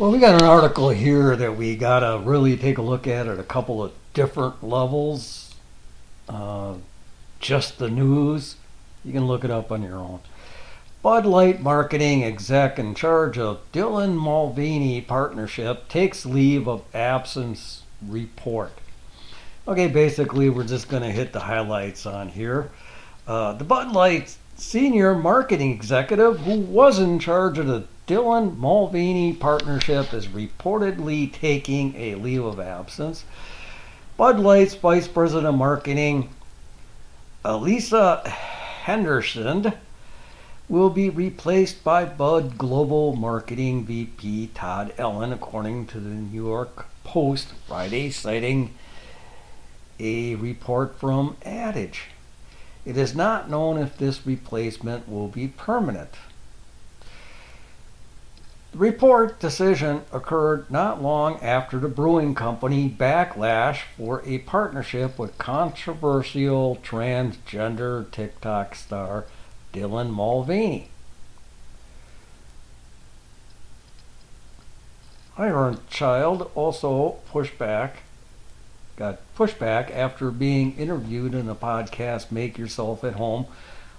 Well, we got an article here that we gotta really take a look at a couple of different levels. Uh, just the news. You can look it up on your own. Bud Light marketing exec in charge of Dylan Mulvaney partnership takes leave of absence report. Okay, basically we're just going to hit the highlights on here. The Bud Light senior marketing executive who was in charge of the Dylan Mulvaney partnership is reportedly taking a leave of absence. Bud Light's vice president of marketing, Lisa Henderson, will be replaced by Bud Global Marketing VP Todd Ellen, according to the New York Post Friday, citing a report from Adage. It is not known if this replacement will be permanent. The report decision occurred not long after the brewing company backlash for a partnership with controversial transgender TikTok star Dylan Mulvaney. Iron Child also got pushback after being interviewed in the podcast Make Yourself at Home,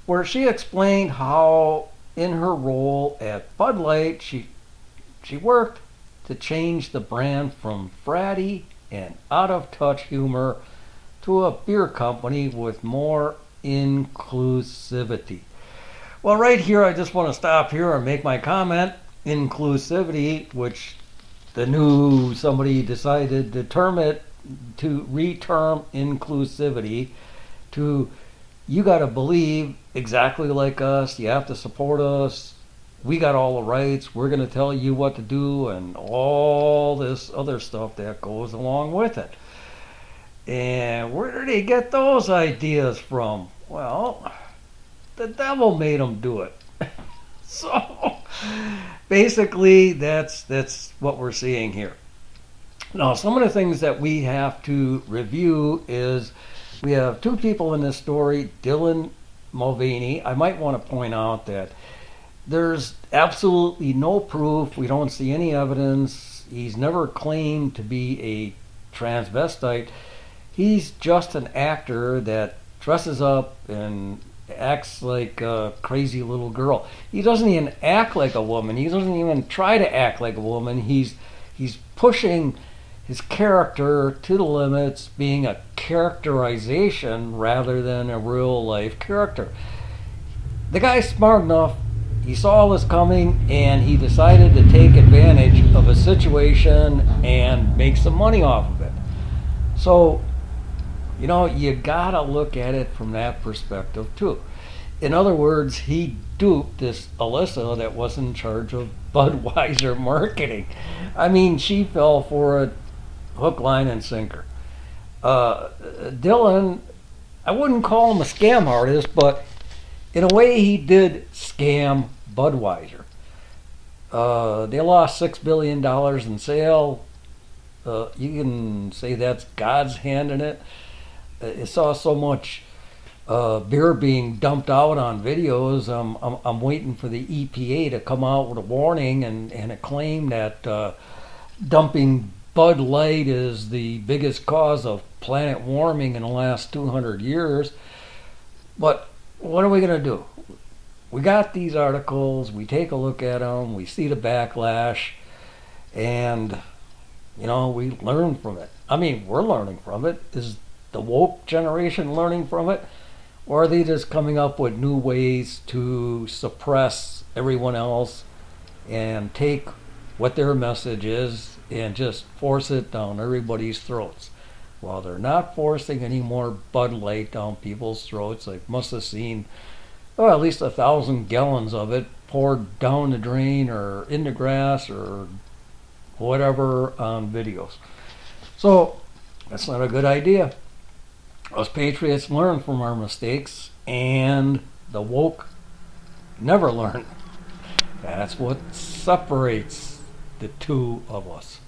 where she explained how in her role at Bud Light she worked to change the brand from fratty and out-of-touch humor to a beer company with more inclusivity. Well, right here, I just want to stop here and make my comment. Inclusivity, which somebody decided to reterm inclusivity to, you got to believe exactly like us, you have to support us, we got all the rights, we're going to tell you what to do, and all this other stuff that goes along with it. And where did he get those ideas from? Well, the devil made him do it. So basically that's what we're seeing here. Now, some of the things that we have to review is we have two people in this story, Dylan Mulvaney. I might want to point out that there's absolutely no proof. We don't see any evidence. He's never claimed to be a transvestite. He's just an actor that dresses up and acts like a crazy little girl. He doesn't even act like a woman. He doesn't even try to act like a woman. He's pushing his character to the limits, being a characterization rather than a real life character. The guy's smart enough. He saw this coming and he decided to take advantage of a situation and make some money off of it. So, you gotta look at it from that perspective too. In other words, he duped this Alyssa that was in charge of Budweiser marketing. I mean, she fell for it hook, line, and sinker. Dylan, I wouldn't call him a scam artist, but in a way he did scam Budweiser. They lost $6 billion in sale. You can say that's God's hand in it. I saw so much beer being dumped out on videos. I'm waiting for the EPA to come out with a warning and a claim that dumping Bud Light is the biggest cause of planet warming in the last 200 years. But what are we going to do? We got these articles, we take a look at them, we see the backlash, and, we learn from it. I mean, we're learning from it. Is the woke generation learning from it? Or are they just coming up with new ways to suppress everyone else and take what their message is and just force it down everybody's throats? Well, they're not forcing any more Bud Light down people's throats. I must have seen at least 1,000 gallons of it poured down the drain or in the grass or whatever on videos. So that's not a good idea. Us patriots learn from our mistakes, and the woke never learn. That's what separates the two of us.